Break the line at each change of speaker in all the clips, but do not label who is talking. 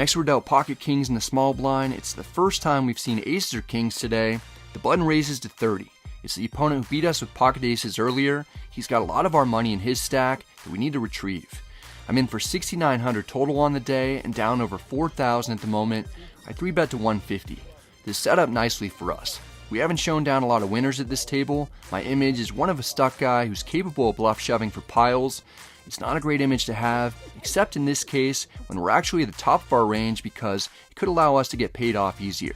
Next we're dealt pocket kings in the small blind. It's the first time we've seen aces or kings today. The button raises to 30. It's the opponent who beat us with pocket aces earlier. He's got a lot of our money in his stack that we need to retrieve. I'm in for 6,900 total on the day and down over 4,000 at the moment. I 3-bet to 150. This is set up nicely for us. We haven't shown down a lot of winners at this table. My image is one of a stuck guy who's capable of bluff shoving for piles. It's not a great image to have, except in this case when we're actually at the top of our range because it could allow us to get paid off easier.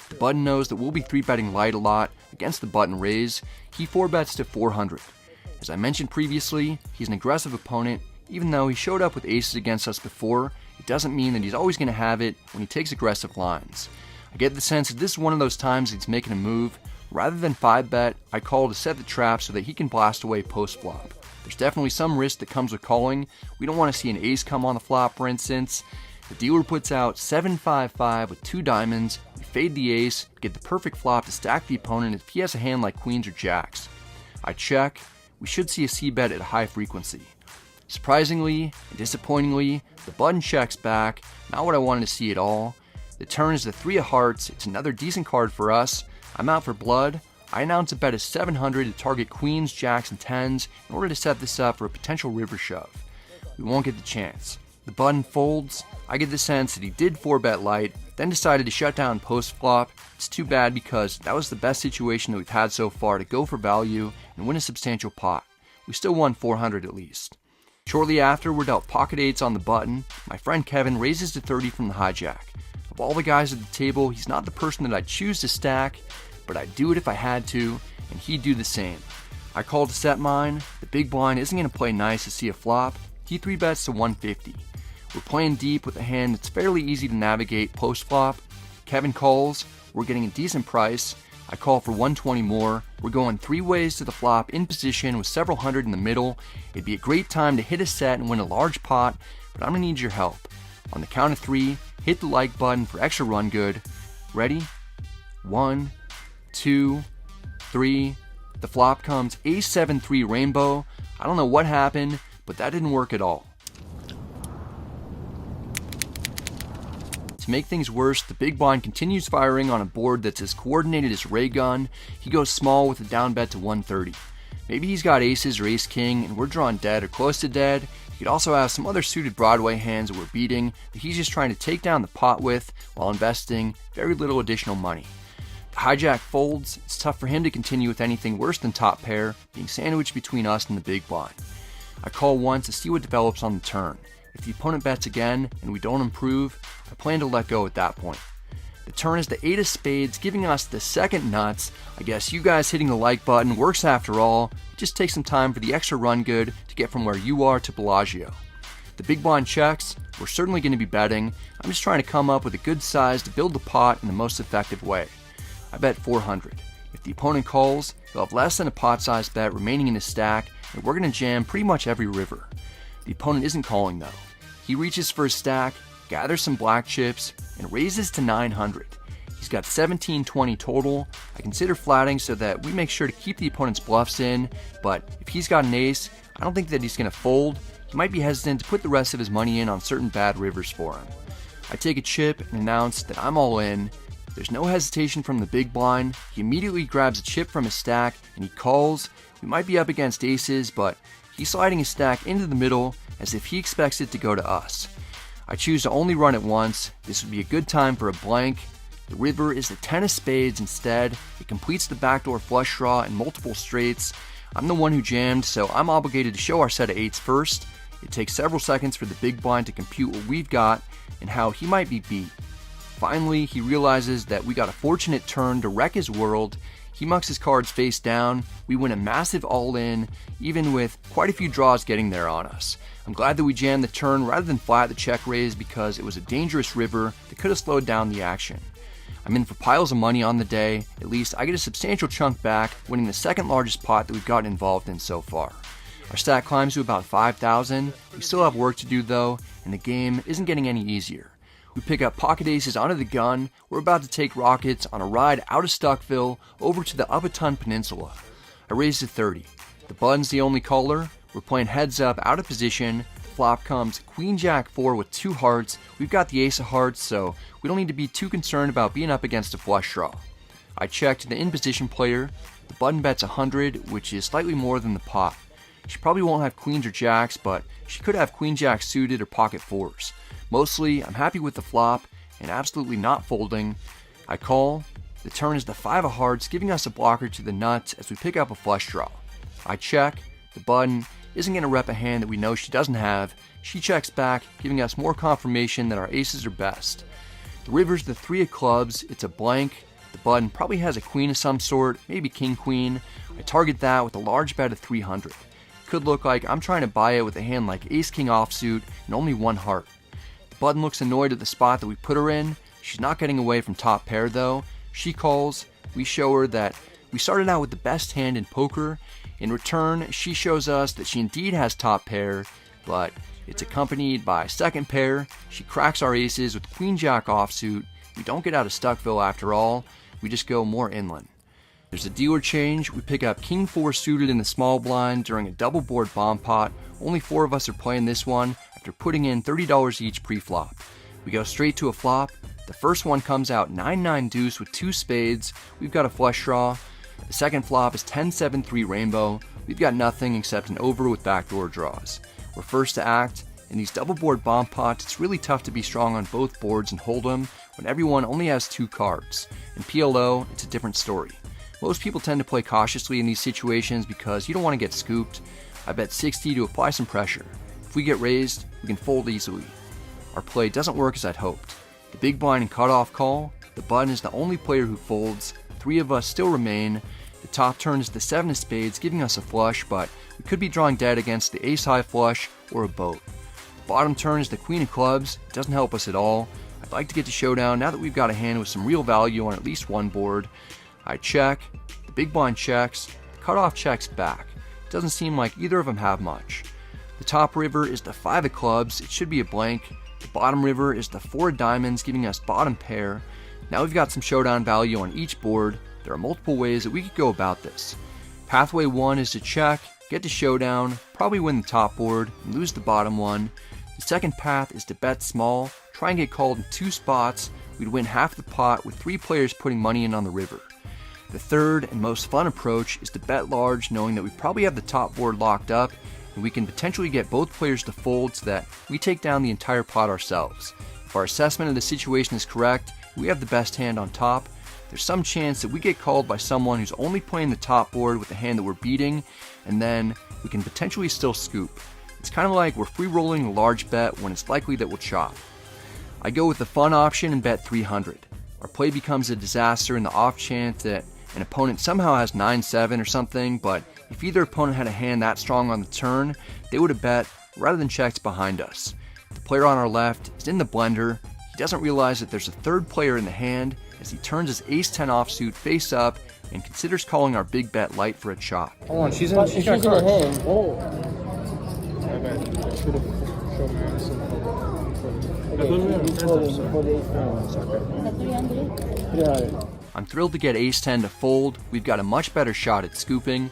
The button knows that we'll be 3-betting light a lot against the button raise. He 4-bets to 400. As I mentioned previously, he's an aggressive opponent. Even though he showed up with aces against us before, it doesn't mean that he's always going to have it when he takes aggressive lines. I get the sense that this is one of those times he's making a move. Rather than 5-bet, I call to set the trap so that he can blast away post-flop. There's definitely some risk that comes with calling. We don't want to see an ace come on the flop, for instance. The dealer puts out 7-5-5 with 2 diamonds. We fade the ace, get the perfect flop to stack the opponent if he has a hand like queens or jacks. I check. We should see a c-bet at a high frequency. Surprisingly and disappointingly, the button checks back. Not what I wanted to see at all. The turn is the 3 of hearts. It's another decent card for us. I'm out for blood. I announce a bet of 700 to target queens, jacks, and 10s in order to set this up for a potential river shove. We won't get the chance. The button folds. I get the sense that he did 4-bet light, then decided to shut down post-flop. It's too bad because that was the best situation that we've had so far to go for value and win a substantial pot. We still won 400 at least. Shortly after, we're dealt pocket 8s on the button. My friend Kevin raises to 30 from the hijack. Of all the guys at the table, he's not the person that I'd choose to stack, but I'd do it if I had to, and he'd do the same. I call to set mine. The big blind isn't going to play nice to see a flop. He 3-bets to 150. We're playing deep with a hand that's fairly easy to navigate post-flop. Kevin calls. We're getting a decent price. I call for 120 more. We're going 3 ways to the flop in position with several hundred in the middle. It'd be a great time to hit a set and win a large pot, but I'm going to need your help. On the count of 3, hit the like button for extra run good. Ready? 1, 2, 3. The flop comes ace-7-3 rainbow. I don't know what happened, but that didn't work at all. To make things worse, the big blind continues firing on a board that's as coordinated as ray gun. He goes small with a down bet to 130. Maybe he's got aces or ace-king and we're drawn dead or close to dead. He could also have some other suited Broadway hands that we're beating that he's just trying to take down the pot with while investing very little additional money. The hijack folds. It's tough for him to continue with anything worse than top pair, being sandwiched between us and the big blind. I call once to see what develops on the turn. If the opponent bets again and we don't improve, I plan to let go at that point. The turn is the 8 of spades, giving us the second nuts. I guess you guys hitting the like button works after all. It just takes some time for the extra run good to get from where you are to Bellagio. The big blind checks. We're certainly going to be betting. I'm just trying to come up with a good size to build the pot in the most effective way. I bet 400. If the opponent calls, he'll have less than a pot-sized bet remaining in his stack, and we're going to jam pretty much every river. The opponent isn't calling though. He reaches for his stack, gathers some black chips, and raises to 900. He's got 1720 total. I consider flatting so that we make sure to keep the opponent's bluffs in, but if he's got an ace, I don't think that he's going to fold. He might be hesitant to put the rest of his money in on certain bad rivers for him. I take a chip and announce that I'm all in. There's no hesitation from the big blind. He immediately grabs a chip from his stack and he calls. We might be up against aces, but he's sliding his stack into the middle as if he expects it to go to us. I choose to only run it once. This would be a good time for a blank. The river is the 10 of spades instead. It completes the backdoor flush draw in multiple straights. I'm the one who jammed, so I'm obligated to show our set of 8s first. It takes several seconds for the big blind to compute what we've got and how he might be beat. Finally, he realizes that we got a fortunate turn to wreck his world. He mucks his cards face down. We win a massive all-in, even with quite a few draws getting there on us. I'm glad that we jammed the turn rather than flat the check raise because it was a dangerous river that could have slowed down the action. I'm in for piles of money on the day. At least I get a substantial chunk back, winning the second largest pot that we've gotten involved in so far. Our stack climbs to about 5,000. We still have work to do though, and the game isn't getting any easier. We pick up pocket aces onto the gun. We're about to take rockets on a ride out of Stuckville over to the Upatun Peninsula. I raise to 30. The button's the only caller. We're playing heads up out of position. Flop comes Queen Jack 4 with 2 hearts. We've got the ace of hearts, so we don't need to be too concerned about being up against a flush draw. I checked the in position player. The button bets 100, which is slightly more than the pot. She probably won't have queens or jacks, but she could have queen jack suited or pocket fours. Mostly, I'm happy with the flop and absolutely not folding. I call. The turn is the 5 of hearts, giving us a blocker to the nuts as we pick up a flush draw. I check. The button isn't going to rep a hand that we know she doesn't have. She checks back, giving us more confirmation that our aces are best. The river's the 3 of clubs. It's a blank. The button probably has a queen of some sort, maybe king queen. I target that with a large bet of 300. Could look like I'm trying to buy it with a hand like ace king offsuit and only 1 heart. The button looks annoyed at the spot that we put her in. She's not getting away from top pair though. She calls. We show her that we started out with the best hand in poker. In return, she shows us that she indeed has top pair, but it's accompanied by second pair. She cracks our aces with queen jack offsuit. We don't get out of Stuckville after all. We just go more inland. There's a dealer change. We pick up king 4 suited in the small blind during a double board bomb pot. Only 4 of us are playing this one after putting in $30 each pre-flop. We go straight to a flop. The first one comes out 9-9 deuce with 2 spades. We've got a flush draw. The second flop is 10-7-3 rainbow. We've got nothing except an over with backdoor draws. We're first to act. In these double board bomb pots, it's really tough to be strong on both boards and hold 'em when everyone only has 2 cards. In PLO, it's a different story. Most people tend to play cautiously in these situations because you don't want to get scooped. I bet 60 to apply some pressure. If we get raised, we can fold easily. Our play doesn't work as I'd hoped. The big blind and cutoff call. The button is the only player who folds. 3 of us still remain. The top turn is the 7 of spades, giving us a flush, but we could be drawing dead against the ace high flush or a boat. The bottom turn is the queen of clubs. It doesn't help us at all. I'd like to get to showdown now that we've got a hand with some real value on at least one board. I check. The big blind checks. The cutoff checks back. It doesn't seem like either of them have much. The top river is the 5 of clubs. It should be a blank. The bottom river is the 4 of diamonds, giving us bottom pair. Now we've got some showdown value on each board. There are multiple ways that we could go about this. Pathway 1 is to check, get to showdown, probably win the top board, and lose the bottom one. The second path is to bet small, try and get called in 2 spots. We'd win half the pot with 3 players putting money in on the river. The third and most fun approach is to bet large, knowing that we probably have the top board locked up, and we can potentially get both players to fold so that we take down the entire pot ourselves. If our assessment of the situation is correct, we have the best hand on top. There's some chance that we get called by someone who's only playing the top board with the hand that we're beating, and then we can potentially still scoop. It's kind of like we're free rolling a large bet when it's likely that we'll chop. I go with the fun option and bet 300. Our play becomes a disaster in the off chance that an opponent somehow has 9-7 or something, but if either opponent had a hand that strong on the turn, they would have bet rather than checked behind us. The player on our left is in the blender. He doesn't realize that there's a third player in the hand as he turns his ace-10 offsuit face up and considers calling our big bet light for a chop.
Hold on, she's in a hand. Oh.
I'm thrilled to get ace-10 to fold. We've got a much better shot at scooping.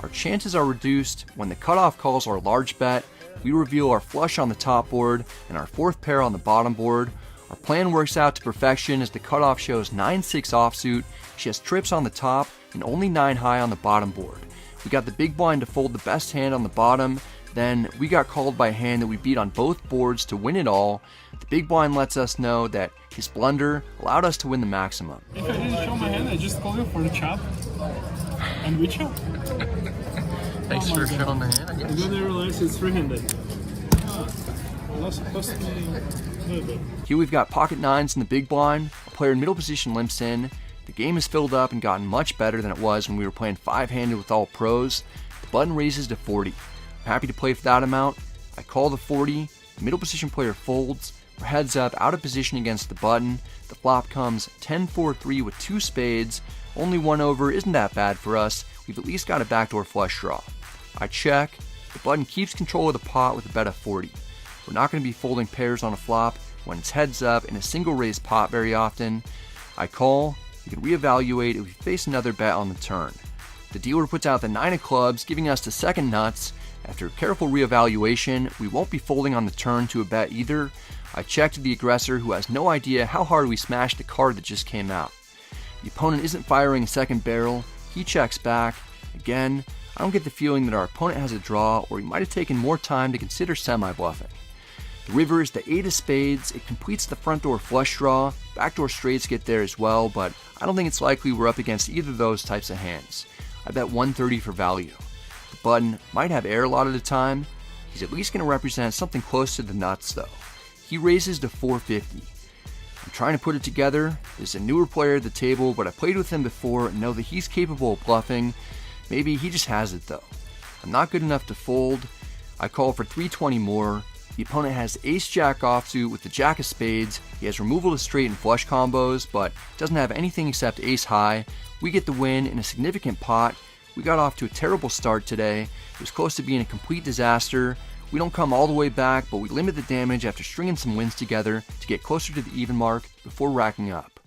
Our chances are reduced when the cutoff calls our large bet. We reveal our flush on the top board and our 4th pair on the bottom board. Our plan works out to perfection as the cutoff shows 9-6 offsuit. She has trips on the top and only 9 high on the bottom board. We got the big blind to fold the best hand on the bottom. Then we got called by a hand that we beat on both boards to win it all. The big blind lets us know that his blunder allowed us to win the maximum.
If I didn't show my hand, I just call you for the chop. And we chop.
Thanks for showing the hand, I guess.
And then I realized it's three-handed.
Here we've got pocket 9s in the big blind. A player in middle position limps in. The game has filled up and gotten much better than it was when we were playing 5-handed with all pros. The button raises to 40. I'm happy to play for that amount. I call the 40. The middle position player folds. We're heads up, out of position against the button. The flop comes 10-4-3 with 2 spades. Only 1 over isn't that bad for us. We've at least got a backdoor flush draw. I check. The button keeps control of the pot with a bet of 40. We're not going to be folding pairs on a flop when it's heads up in a single raised pot very often. I call. We can reevaluate if we face another bet on the turn. The dealer puts out the 9 of clubs, giving us the second nuts After careful reevaluation, we won't be folding on the turn to a bet either. I checked the aggressor, who has no idea how hard we smashed the card that just came out. The opponent isn't firing a second barrel, he checks back. Again, I don't get the feeling that our opponent has a draw, or he might have taken more time to consider semi-bluffing. The river is the 8 of spades. It completes the front door flush draw. Backdoor straights get there as well, but I don't think it's likely we're up against either of those types of hands. I bet 130 for value. The button might have air a lot of the time. He's at least going to represent something close to the nuts though. He raises to 450. I'm trying to put it together. There's a newer player at the table, but I played with him before and know that he's capable of bluffing. Maybe he just has it though. I'm not good enough to fold. I call for 320 more. The opponent has ace-jack offsuit with the jack of spades. He has removal to straight and flush combos, but doesn't have anything except ace-high. We get the win in a significant pot. We got off to a terrible start today. It was close to being a complete disaster. We don't come all the way back, but we limit the damage after stringing some wins together to get closer to the even mark before racking up.